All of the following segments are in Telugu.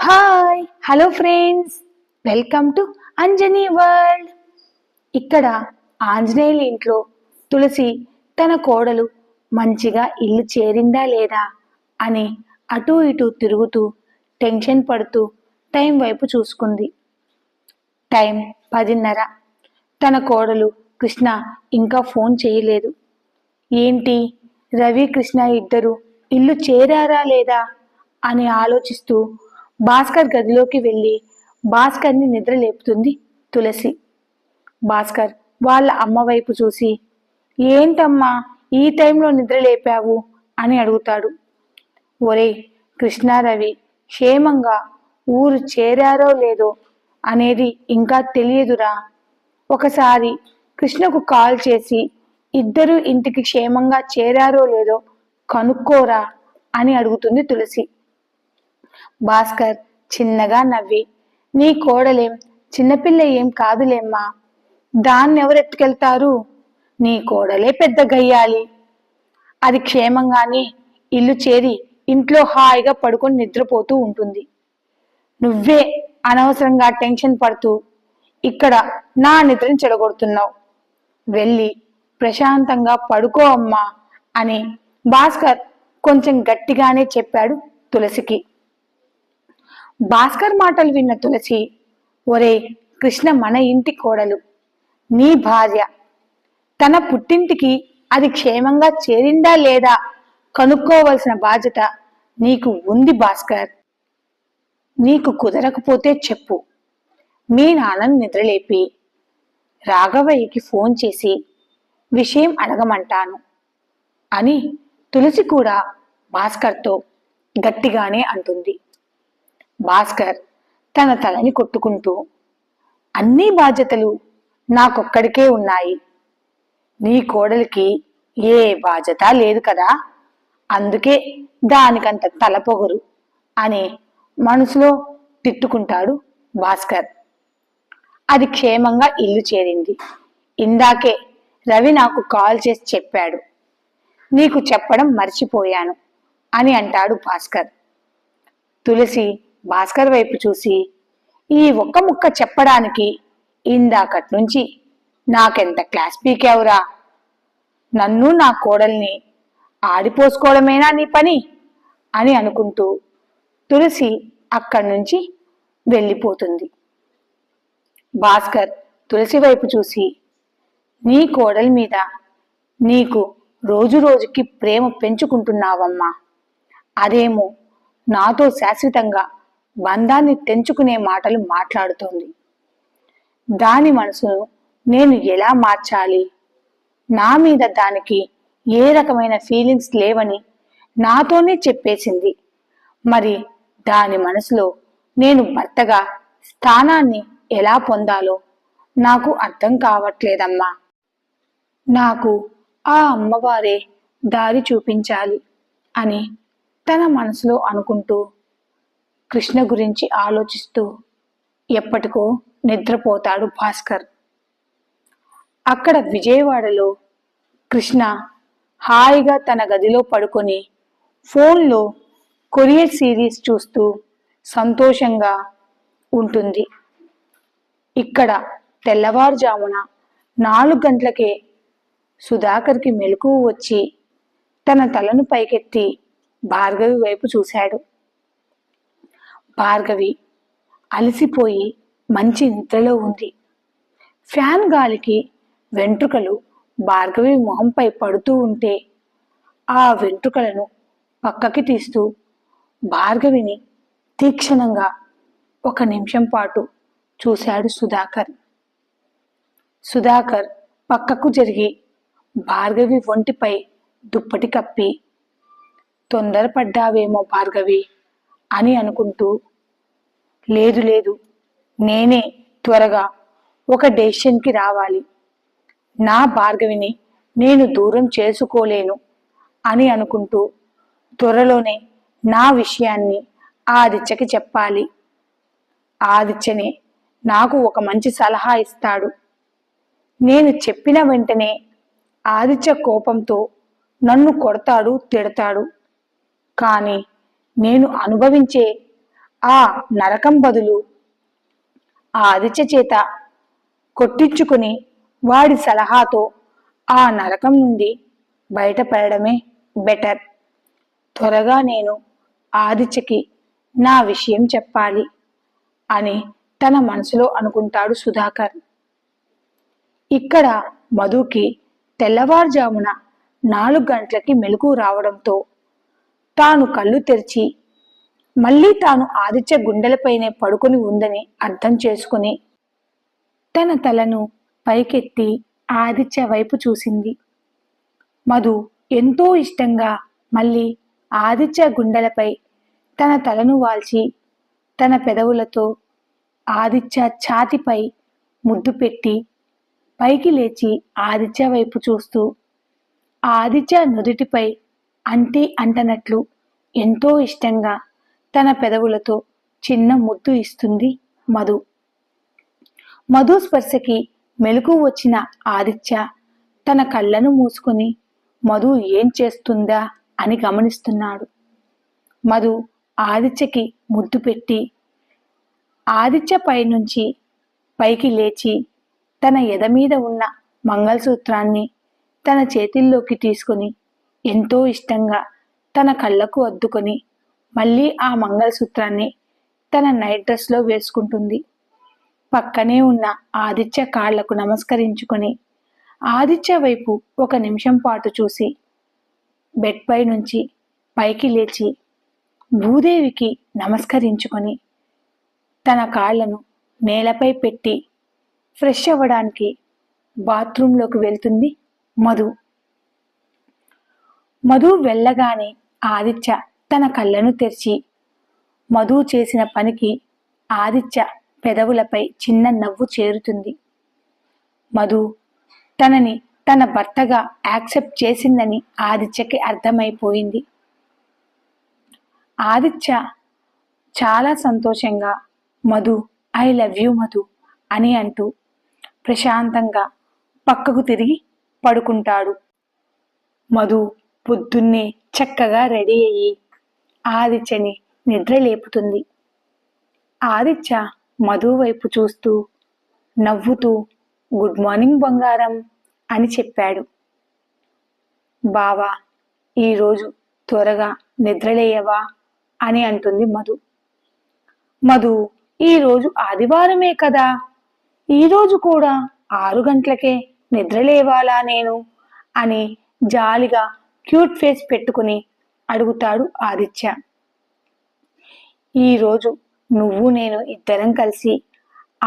Hi hello friends, welcome to Anjani world. ఇక్కడ ఆంజనేయుల ఇంట్లో తులసి తన కోడలు మంచిగా ఇల్లు చేరిందా లేదా అని అటూ ఇటూ తిరుగుతూ టెన్షన్ పడుతూ టైం వైపు చూసుకుంది. టైం 10:30. తన కోడలు కృష్ణ ఇంకా ఫోన్ చేయలేదు. ఏంటి, రవి కృష్ణ ఇద్దరు ఇల్లు చేరారా లేదా అని ఆలోచిస్తూ భాస్కర్ గదిలోకి వెళ్ళి భాస్కర్ని నిద్ర లేపుతుంది తులసి. భాస్కర్ వాళ్ళ అమ్మ వైపు చూసి, ఏంటమ్మా ఈ టైంలో నిద్ర లేపావు అని అడుగుతాడు. ఒరే, కృష్ణారవి క్షేమంగా ఊరు చేరారో లేదో అనేది ఇంకా తెలియదురా. ఒకసారి కృష్ణకు కాల్ చేసి ఇద్దరు ఇంటికి క్షేమంగా చేరారో లేదో కనుక్కోరా అని అడుగుతుంది తులసి. భాస్కర్ చిన్నగా నవ్వి, నీ కోడలేం చిన్నపిల్ల ఏం కాదులేమ్మా, దాన్నెవరెత్తుకెళ్తారు, నీ కోడలే పెద్ద గయ్యాలి. అది క్షేమంగానే ఇల్లు చేరి ఇంట్లో హాయిగా పడుకొని నిద్రపోతూ ఉంటుంది. నువ్వే అనవసరంగా టెన్షన్ పడుతూ ఇక్కడ నా నిద్రని చెడగొడుతున్నావు. వెళ్ళి ప్రశాంతంగా పడుకో అమ్మా అని భాస్కర్ కొంచెం గట్టిగానే చెప్పాడు తులసికి. భాస్కర్ మాటలు విన్న తులసి, ఒరే, కృష్ణ మన ఇంటి కోడలు, నీ భార్య. తన పుట్టింటికి అది క్షేమంగా చేరిందా లేదా కనుక్కోవలసిన బాధ్యత నీకు ఉంది భాస్కర్. నీకు కుదరకపోతే చెప్పు, మీ నాన్నను నిద్రలేపి రాఘవయ్యకి ఫోన్ చేసి విషయం అడగమంటాను అని తులసి కూడా భాస్కర్తో గట్టిగానే అంటుంది. భాస్కర్ తన తలని కొట్టుకుంటూ, అన్ని బాధ్యతలు నాకొక్కడికే ఉన్నాయి, నీ కోడలికి ఏ బాధ్యత లేదు కదా, అందుకే దానికంత తలపొగరు అని మనసులో తిట్టుకుంటాడు భాస్కర్. అది క్షేమంగా ఇల్లు చేరింది. ఇందాకే రవి నాకు కాల్ చేసి చెప్పాడు, నీకు చెప్పడం మర్చిపోయాను అని అంటాడు భాస్కర్. తులసి భాస్కర్ వైపు చూసి, ఈ ఒక్క ముక్క చెప్పడానికి ఇందాకటి నుంచి నాకెంత క్లాస్ పీకావురా, నన్ను నా కోడల్ని ఆడిపోసుకోవడమేనా నీ పని అని అనుకుంటూ తులసి అక్కడి నుంచి వెళ్ళిపోతుంది. భాస్కర్ తులసి వైపు చూసి, నీ కోడలి మీద నీకు రోజు రోజుకి ప్రేమ పెంచుకుంటున్నావమ్మా, అదేమో నాతో శాశ్వతంగా బంధాన్ని తెంచుకునే మాటలు మాట్లాడుతోంది. దాని మనసును నేను ఎలా మార్చాలి, నా మీద దానికి ఏ రకమైన ఫీలింగ్స్ లేవని నాతోనే చెప్పేసింది. మరి దాని మనసులో నేను భర్తగా స్థానాన్ని ఎలా పొందాలో నాకు అర్థం కావట్లేదమ్మా. నాకు ఆ అమ్మవారే దారి చూపించాలి అని తన మనసులో అనుకుంటూ కృష్ణ గురించి ఆలోచిస్తూ ఎప్పటికో నిద్రపోతాడు భాస్కర్. అక్కడ విజయవాడలో కృష్ణ హాయిగా తన గదిలో పడుకొని ఫోన్లో కొరియర్ సిరీస్ చూస్తూ సంతోషంగా ఉంటుంది. ఇక్కడ తెల్లవారుజామున 4 గంటలకే సుధాకర్కి మెలకువ వచ్చి తన తలను పైకెత్తి భార్గవి వైపు చూశాడు. భార్గవి అలసిపోయి మంచి నిద్రలో ఉంది. ఫ్యాన్ గాలికి వెంట్రుకలు భార్గవి మొహంపై పడుతూ ఉంటే ఆ వెంట్రుకలను పక్కకి తీస్తూ భార్గవిని తీక్షణంగా 1 నిమిషం పాటు చూశాడు సుధాకర్. సుధాకర్ పక్కకు జరిగి భార్గవి ఒంటిపై దుప్పటి కప్పి, తొందరపడ్డావేమో భార్గవి అని అనుకుంటూ, లేదు లేదు, నేనే త్వరగా ఒక డెసిషన్కి రావాలి, నా భార్గవిని నేను దూరం చేసుకోలేను అని అనుకుంటూ త్వరలోనే నా విషయాన్ని ఆదిత్యకి చెప్పాలి. ఆదిత్యనే నాకు ఒక మంచి సలహా ఇస్తాడు. నేను చెప్పిన వెంటనే ఆదిత్య కోపంతో నన్ను కొడతాడు, తిడతాడు. కానీ నేను అనుభవించే ఆ నరకం బదులు ఆ ఆదిత్య చేత కొట్టించుకుని వాడి సలహాతో ఆ నరకం నుండి బయటపడడమే బెటర్. త్వరగా నేను ఆదిత్యకి నా విషయం చెప్పాలి అని తన మనసులో అనుకుంటాడు సుధాకర్. ఇక్కడ మధుకి తెల్లవారుజామున 4 గంటలకి మెలకువ రావడంతో తాను కళ్ళు తెరిచి మళ్ళీ తాను ఆదిత్య గుండెలపైనే పడుకొని ఉందని అర్థం చేసుకుని తన తలను పైకెత్తి ఆదిత్య వైపు చూసింది. మధు ఎంతో ఇష్టంగా మళ్ళీ ఆదిత్య గుండెలపై తన తలను వాల్చి తన పెదవులతో ఆదిత్య ఛాతిపై ముద్దు పెట్టి పైకి లేచి ఆదిత్య వైపు చూస్తూ ఆదిత్య నుదుటిపై అంటి అంటనట్లు ఎంతో ఇష్టంగా తన పెదవులతో చిన్న ముద్దు ఇస్తుంది మధు. మధు స్పర్శకి మెలకువ వచ్చిన ఆదిత్య తన కళ్ళను మూసుకొని మధు ఏం చేస్తుందా అని గమనిస్తున్నాడు. మధు ఆదిత్యకి ముద్దు పెట్టి ఆదిత్య పైనుంచి పైకి లేచి తన ఎద మీద ఉన్న మంగళసూత్రాన్ని తన చేతిల్లోకి తీసుకుని ఎంతో ఇష్టంగా తన కళ్ళకు అద్దుకొని మళ్ళీ ఆ మంగళసూత్రాన్ని తన నైట్ డ్రెస్లో వేసుకుంటుంది. పక్కనే ఉన్న ఆదిత్య కాళ్లకు నమస్కరించుకొని ఆదిత్య వైపు 1 నిమిషం పాటు చూసి బెడ్ పై నుంచి పైకి లేచి భూదేవికి నమస్కరించుకొని తన కాళ్లను నేలపై పెట్టి ఫ్రెష్ అవ్వడానికి బాత్రూంలోకి వెళ్తుంది మధు. మధు వెళ్ళగానే ఆదిత్య తన కళ్ళను తెరిచి మధు చేసిన పనికి ఆదిత్య పెదవులపై చిన్న నవ్వు చేరుతుంది. మధు తనని తన భర్తగా యాక్సెప్ట్ చేసిందని ఆదిత్యకి అర్థమైపోయింది. ఆదిత్య చాలా సంతోషంగా Madhu I love you Madhu అని అంటూ ప్రశాంతంగా పక్కకు తిరిగి పడుకుంటాడు. మధు పొద్దున్నే చక్కగా రెడీ అయ్యి ఆదిత్యని నిద్ర లేపుతుంది. ఆదిత్య మధు వైపు చూస్తూ నవ్వుతూ గుడ్ మార్నింగ్ బంగారం అని చెప్పాడు. బావా ఈరోజు త్వరగా నిద్రలేయవా అని అంటుంది మధు. మధు ఈరోజు ఆదివారమే కదా, ఈరోజు కూడా 6 గంటలకే నిద్రలేవాలా నేను అని జాలిగా క్యూట్ ఫేస్ పెట్టుకుని అడుగుతాడు ఆదిత్య. ఈరోజు నువ్వు నేను ఇద్దరం కలిసి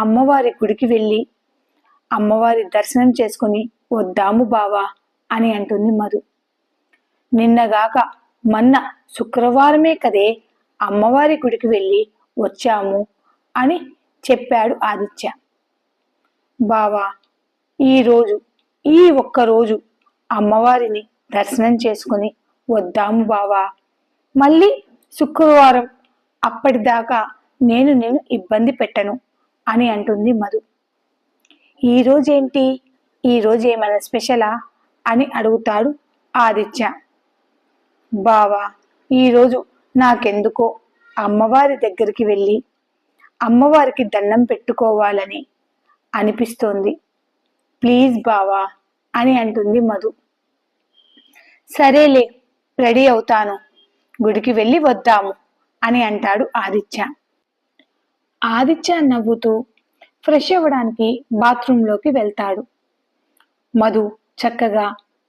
అమ్మవారి గుడికి వెళ్ళి అమ్మవారి దర్శనం చేసుకుని వద్దాము బావా అని అంటుంది మధు. నిన్నగాక మొన్న శుక్రవారమే కదే అమ్మవారి గుడికి వెళ్ళి వచ్చాము అని చెప్పాడు ఆదిత్య. బావా ఈరోజు ఈ ఒక్కరోజు అమ్మవారిని దర్శనం చేసుకుని వద్దాము బావా, మళ్ళీ శుక్రవారం అప్పటిదాకా నేను ఇబ్బంది పెట్టను అని అంటుంది మధు. ఈరోజేంటి, ఈరోజు ఏమైనా స్పెషలా అని అడుగుతాడు ఆదిత్య. బావా ఈరోజు నాకెందుకో అమ్మవారి దగ్గరికి వెళ్ళి అమ్మవారికి దండం పెట్టుకోవాలని అనిపిస్తోంది, ప్లీజ్ బావా అని అంటుంది మధు. సరేలే రెడీ అవుతాను, గుడికి వెళ్ళి వద్దాము అని అంటాడు ఆదిత్య. ఆదిత్య నవ్వుతూ ఫ్రెష్ అవ్వడానికి బాత్రూంలోకి వెళ్తాడు. మధు చక్కగా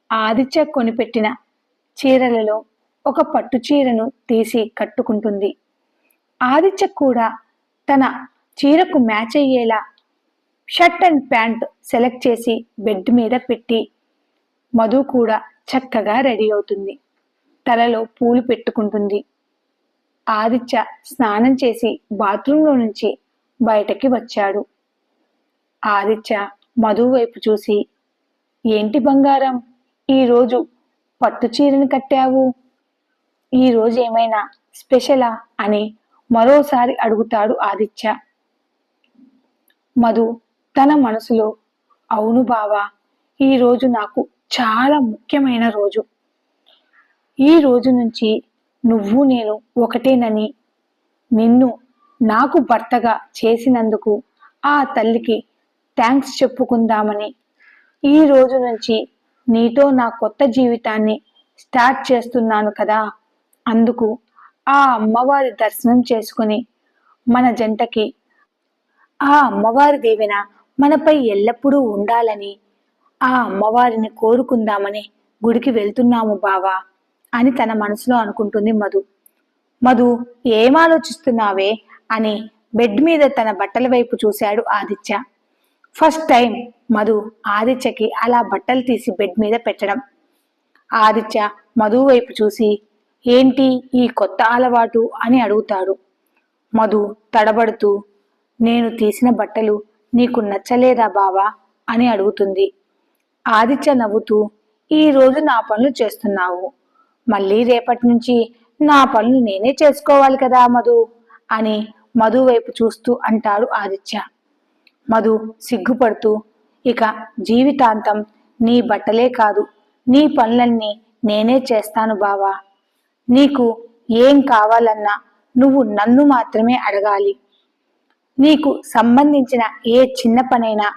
ఆదిత్య కొనిపెట్టిన చీరలలో ఒక పట్టు చీరను తీసి కట్టుకుంటుంది. ఆదిత్య కూడా తన చీరకు మ్యాచ్ అయ్యేలా షర్ట్ అండ్ ప్యాంట్ సెలెక్ట్ చేసి బెడ్ మీద పెట్టి మధు కూడా చక్కగా రెడీ అవుతుంది. తలలో పూలు పెట్టుకుంటుంది. ఆదిత్య స్నానం చేసి బాత్రూంలో నుంచి బయటకి వచ్చాడు. ఆదిత్య మధు వైపు చూసి, ఏంటి బంగారం ఈరోజు పట్టు చీరను కట్టావు, ఈరోజు ఏమైనా స్పెషలా అని మరోసారి అడుగుతాడు ఆదిత్య. మధు తన మనసులో, అవును బావా ఈరోజు నాకు చాలా ముఖ్యమైన రోజు, ఈ రోజు నుంచి నువ్వు నేను ఒకటేనని, నిన్ను నాకు భర్తగా చేసినందుకు ఆ తల్లికి థ్యాంక్స్ చెప్పుకుందామని ఈ రోజు నుంచి నీతో నా కొత్త జీవితాన్ని స్టార్ట్ చేస్తున్నాను కదా. అందుకు ఆ అమ్మవారి దర్శనం చేసుకుని మన జంటకి ఆ అమ్మవారి దీవెన మనపై ఎల్లప్పుడూ ఉండాలని ఆ అమ్మవారిని కోరుకుందామని గుడికి వెళ్తున్నాము బావా అని తన మనసులో అనుకుంటుంది మధు. మధు, ఏం ఆలోచిస్తున్నావే అని బెడ్ మీద తన బట్టల వైపు చూశాడు ఆదిత్య. ఫస్ట్ టైం మధు ఆదిత్యకి అలా బట్టలు తీసి బెడ్ మీద పెట్టడం. ఆదిత్య మధు వైపు చూసి, ఏంటి ఈ కొత్త అలవాటు అని అడుగుతాడు. మధు తడబడుతూ, నేను తీసిన బట్టలు నీకు నచ్చలేదా బావా అని అడుగుతుంది. ఆదిత్య నవ్వుతూ, ఈ రోజు నా పనులు చేస్తున్నావు, మళ్ళీ రేపటి నుంచి నా పనులు నేనే చేసుకోవాలి కదా మధు అని మధు వైపు చూస్తూ అంటాడు ఆదిత్య. మధు సిగ్గుపడుతూ, ఇక జీవితాంతం నీ బట్టలే కాదు నీ పనులన్నీ నేనే చేస్తాను బావా. నీకు ఏం కావాలన్నా నువ్వు నన్ను మాత్రమే అడగాలి. నీకు సంబంధించిన ఏ చిన్న పనైనా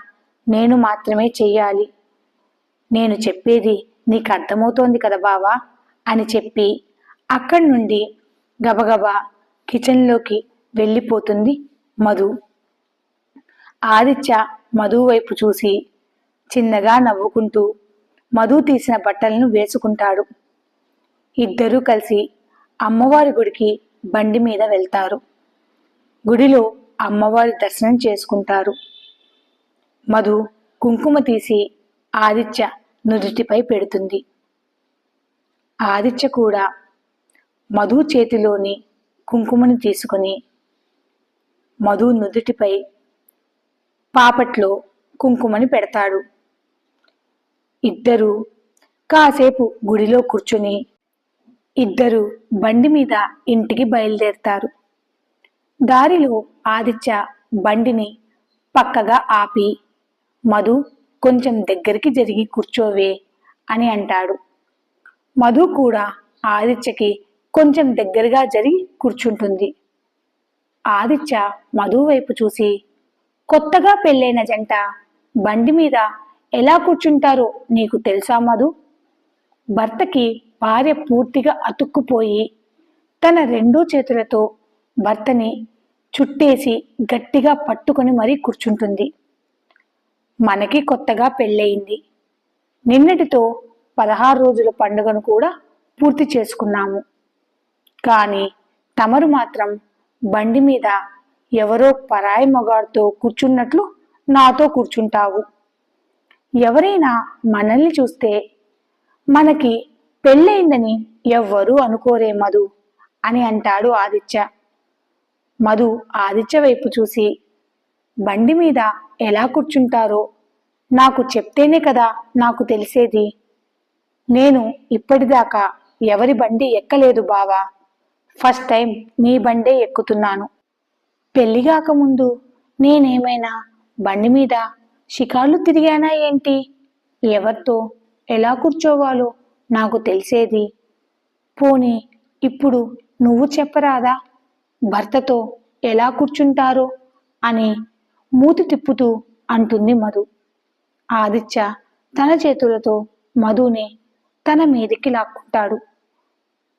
నేను మాత్రమే చెయ్యాలి. నేను చెప్పేది నీకు అర్థమవుతోంది కదా బావా అని చెప్పి అక్కడి నుండి గబగబా కిచెన్లోకి వెళ్ళిపోతుంది మధు. ఆదిత్య మధు వైపు చూసి చిన్నగా నవ్వుకుంటూ మధు తీసిన బట్టలను వేసుకుంటాడు. ఇద్దరూ కలిసి అమ్మవారి గుడికి బండి మీద వెళ్తారు. గుడిలో అమ్మవారి దర్శనం చేసుకుంటారు. మధు కుంకుమ తీసి ఆదిత్య నుదుటిపై పెడుతుంది. ఆదిత్య కూడా మధు చేతిలోని కుంకుమని తీసుకుని మధు నుదుటిపై పాపట్లో కుంకుమని పెడతాడు. ఇద్దరు కాసేపు గుడిలో కూర్చుని ఇద్దరు బండి మీద ఇంటికి బయలుదేరతారు. దారిలో ఆదిత్య బండిని పక్కగా ఆపి, మధు కొంచెం దగ్గరికి జరిగి కూర్చోవే అని అంటాడు. మధు కూడా ఆదిత్యకి కొంచెం దగ్గరగా జరిగి కూర్చుంటుంది. ఆదిత్య మధు వైపు చూసి, కొత్తగా పెళ్ళైన జంట బండి మీద ఎలా కూర్చుంటారో నీకు తెలుసా మధు? భర్తకి భార్య పూర్తిగా అతుక్కుపోయి తన రెండూ చేతులతో భర్తని చుట్టేసి గట్టిగా పట్టుకొని మరీ కూర్చుంటుంది. మనకి కొత్తగా పెళ్ళయింది. నిన్నటితో 16 రోజుల పండుగను కూడా పూర్తి చేసుకున్నాము. కానీ తమరు మాత్రం బండి మీద ఎవరో పరాయి మగాడితో కూర్చున్నట్లు నాతో కూర్చుంటావు. ఎవరైనా మనల్ని చూస్తే మనకి పెళ్ళయిందని ఎవ్వరూ అనుకోరే మధు అని అంటాడు ఆదిత్య. మధు ఆదిత్య వైపు చూసి, బండి మీద ఎలా కూర్చుంటారో నాకు చెప్తేనే కదా నాకు తెలిసేది. నేను ఇప్పటిదాకా ఎవరి బండి ఎక్కలేదు బావా. ఫస్ట్ టైం నీ బండే ఎక్కుతున్నాను. పెళ్లిగాక ముందు నేనేమైనా బండి మీద షికార్లు తిరిగానా ఏంటి? ఎవరితో ఎలా కూర్చోవాలో నాకు తెలిసేది. పోనీ ఇప్పుడు నువ్వు చెప్పరాదా భర్తతో ఎలా కూర్చుంటారో అని మూతి తిప్పుతూ అంటుంది మధు. ఆదిత్య తన చేతులతో మధుని తన మీదికి లాక్కుంటాడు.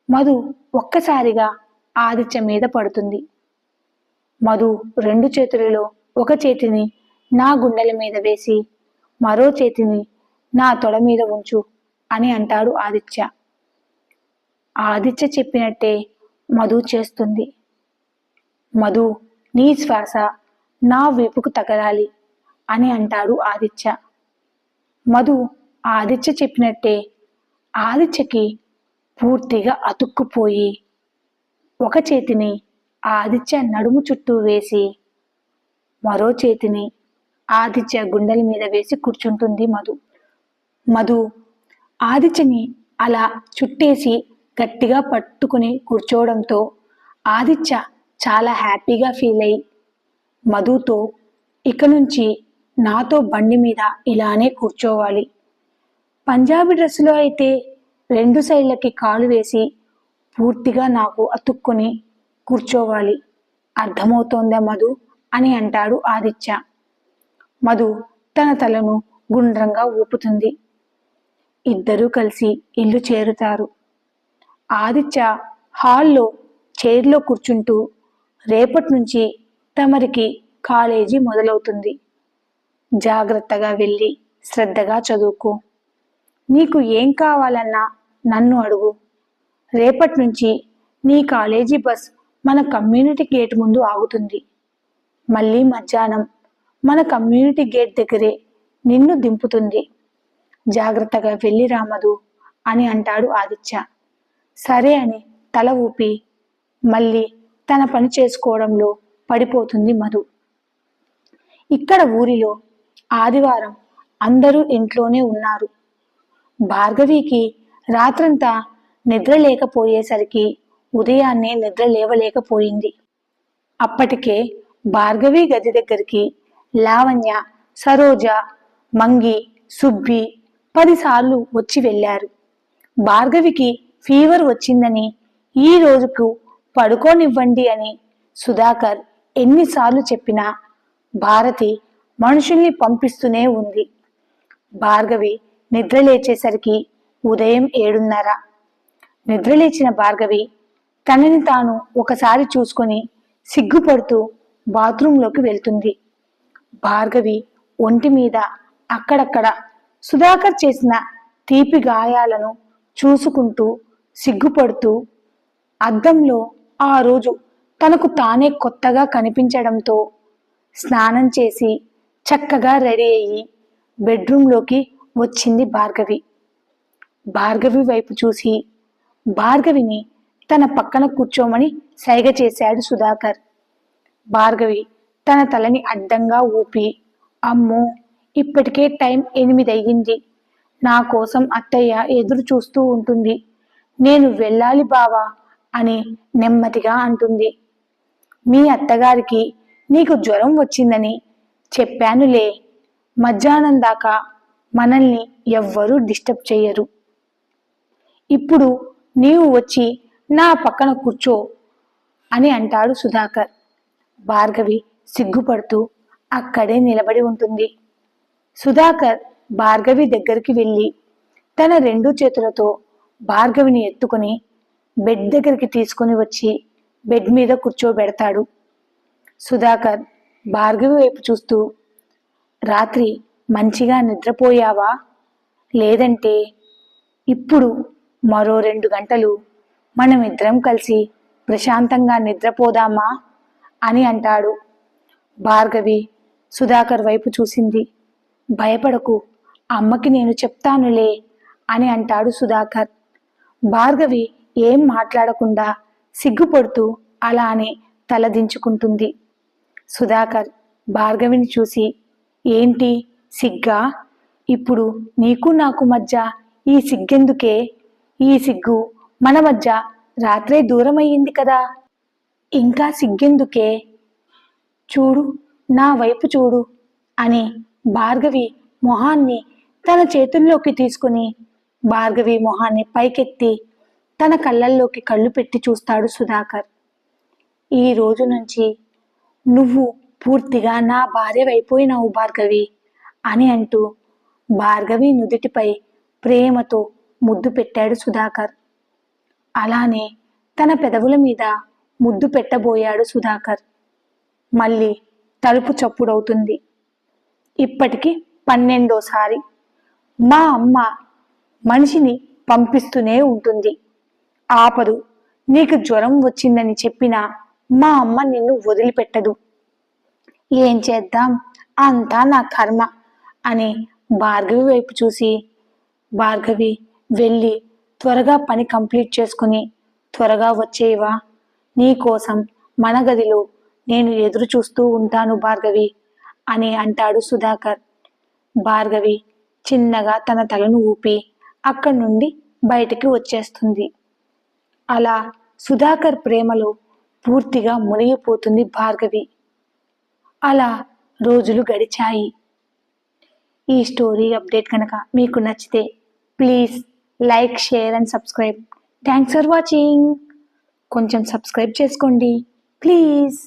మధు ఒక్కసారిగా ఆదిత్య మీద పడుతుంది. మధు రెండు చేతులలో ఒక చేతిని నా గుండెల మీద వేసి మరో చేతిని నా తొడ మీద ఉంచు అని అంటాడు ఆదిత్య. ఆదిత్య చెప్పినట్టే మధు చేస్తుంది. మధు, నీ శ్వాస నా వీపుకు తగలాలి అని అంటాడు ఆదిత్య. మధు ఆదిత్య చెప్పినట్టే ఆదిత్యకి పూర్తిగా అతుక్కుపోయి ఒక చేతిని ఆదిత్య నడుము చుట్టూ వేసి మరో చేతిని ఆదిత్య గుండెల మీద వేసి కూర్చుంటుంది మధు. మధు ఆదిత్యని అలా చుట్టేసి గట్టిగా పట్టుకుని కూర్చోవడంతో ఆదిత్య చాలా హ్యాపీగా ఫీల్ అయి మధుతో, ఇక నుంచి నాతో బండి మీద ఇలానే కూర్చోవాలి. పంజాబీ డ్రెస్సులో అయితే 2 సైడ్లకి కాలు వేసి పూర్తిగా నాకు అతుక్కుని కూర్చోవాలి. అర్థమవుతోందా మధు అని అంటాడు ఆదిత్య. మధు తన తలను గుండ్రంగా ఊపుతుంది. ఇద్దరూ కలిసి ఇల్లు చేరుతారు. ఆదిత్య హాల్లో చైర్లో కూర్చుంటూ, రేపటి నుంచి తమరికి కాలేజీ మొదలవుతుంది. జాగ్రత్తగా వెళ్ళి శ్రద్ధగా చదువుకో. నీకు ఏం కావాలన్నా నన్ను అడుగు. రేపటి నుంచి నీ కాలేజీ బస్ మన కమ్యూనిటీ గేట్ ముందు ఆగుతుంది. మళ్ళీ మధ్యాహ్నం మన కమ్యూనిటీ గేట్ దగ్గరే నిన్ను దింపుతుంది. జాగ్రత్తగా వెళ్ళి రామదు అని అంటాడు ఆదిత్య. సరే అని తల ఊపి మళ్ళీ తన పని చేసుకోవడంలో పడిపోతుంది మధు. ఇక్కడ ఊరిలో ఆదివారం అందరూ ఇంట్లోనే ఉన్నారు. భార్గవికి రాత్రంతా నిద్ర లేకపోయేసరికి ఉదయాన్నే నిద్ర లేవలేకపోయింది. అప్పటికే భార్గవి గది దగ్గరికి లావణ్య, సరోజ, మంగి, సుబ్బి 10 సార్లు వచ్చి వెళ్ళారు. భార్గవికి ఫీవర్ వచ్చిందని, ఈ రోజుకు పడుకోనివ్వండి అని సుధాకర్ ఎన్నిసార్లు చెప్పినా భారతి మనుషుల్ని పంపిస్తూనే ఉంది. భార్గవి నిద్ర లేచేసరికి ఉదయం 7:30. నిద్రలేచిన భార్గవి తనని తాను ఒకసారి చూసుకొని సిగ్గుపడుతూ బాత్రూంలోకి వెళ్తుంది. భార్గవి ఒంటి మీద అక్కడక్కడ సుధాకర్ చేసిన తీపి గాయాలను చూసుకుంటూ సిగ్గుపడుతూ, అద్దంలో ఆ రోజు తనకు తానే కొత్తగా కనిపించడంతో స్నానం చేసి చక్కగా రెడీ అయ్యి బెడ్రూంలోకి వచ్చింది భార్గవి. భార్గవి వైపు చూసి భార్గవిని తన పక్కన కూర్చోమని సైగ చేశాడు సుధాకర్. భార్గవి తన తలని అడ్డంగా ఊపి, అమ్మో ఇప్పటికే టైం 8 అయ్యింది. నా కోసం అత్తయ్య ఎదురు చూస్తూ ఉంటుంది. నేను వెళ్ళాలి బావా అని నెమ్మదిగా అంటుంది. మీ అత్తగారికి నీకు జ్వరం వచ్చిందని చెప్పానులే. మధ్యాహ్నం దాకా మనల్ని ఎవ్వరూ డిస్టర్బ్ చెయ్యరు. ఇప్పుడు నీవు వచ్చి నా పక్కన కూర్చో అని అంటాడు సుధాకర్. భార్గవి సిగ్గుపడుతూ అక్కడే నిలబడి ఉంటుంది. సుధాకర్ భార్గవి దగ్గరికి వెళ్ళి తన 2 చేతులతో భార్గవిని ఎత్తుకుని బెడ్ దగ్గరికి తీసుకుని వచ్చి బెడ్ మీద కూర్చోబెడతాడు. సుధాకర్ భార్గవి వైపు చూస్తూ, రాత్రి మంచిగా నిద్రపోయావా? లేదంటే ఇప్పుడు మరో 2 గంటలు మనమిద్దరం కలిసి ప్రశాంతంగా నిద్రపోదామా అని అంటాడు. భార్గవి సుధాకర్ వైపు చూసింది. భయపడకు, అమ్మకి నేను చెప్తానులే అని అంటాడు సుధాకర్. భార్గవి ఏం మాట్లాడకుండా సిగ్గుపడుతూ అలానే తలదించుకుంటుంది. సుధాకర్ భార్గవిని చూసి, ఏంటి సిగ్గా? ఇప్పుడు నీకు నాకు మధ్య ఈ సిగ్గెందుకే? ఈ సిగ్గు మన మధ్య రాత్రే దూరమయ్యింది కదా, ఇంకా సిగ్గెందుకే? చూడు, నా వైపు చూడు అని భార్గవి మొహాన్ని తన చేతుల్లోకి తీసుకుని భార్గవి మొహాన్ని పైకెత్తి తన కళ్ళల్లోకి కళ్ళు పెట్టి చూస్తాడు సుధాకర్. ఈ రోజు నుంచి నువ్వు పూర్తిగా నా భార్యవైపోయినావు భార్గవి అని అంటూ భార్గవి నుదిటిపై ప్రేమతో ముద్దు పెట్టాడు సుధాకర్. అలానే తన పెదవుల మీద ముద్దు పెట్టబోయాడు సుధాకర్. మళ్ళీ తలుపు చప్పుడవుతుంది. ఇప్పటికి 12వ సారి. మా అమ్మ మనిషిని పంపిస్తూనే ఉంటుంది. ఆపదు. నీకు జ్వరం వచ్చిందని చెప్పినా మా అమ్మ నిన్ను వదిలిపెట్టదు. ఏం చేద్దాం, అంతా నా కర్మ అని భార్గవి వైపు చూసి, భార్గవి వెళ్ళి త్వరగా పని కంప్లీట్ చేసుకుని త్వరగా వచ్చేవా? నీ కోసం మన గదిలో నేను ఎదురు చూస్తూ ఉంటాను భార్గవి అని అంటాడు సుధాకర్. భార్గవి చిన్నగా తన తలను ఊపి అక్కడి నుండి బయటికి వచ్చేస్తుంది. అలా సుధాకర్ ప్రేమలో పూర్తిగా మునిగిపోతుంది భార్గవి. అలా రోజులు గడిచాయి. ఈ స్టోరీ అప్డేట్ కనుక మీకు నచ్చితే please like, share and subscribe. Thanks for watching. కొంచెం సబ్స్క్రైబ్ చేసుకోండి ప్లీజ్.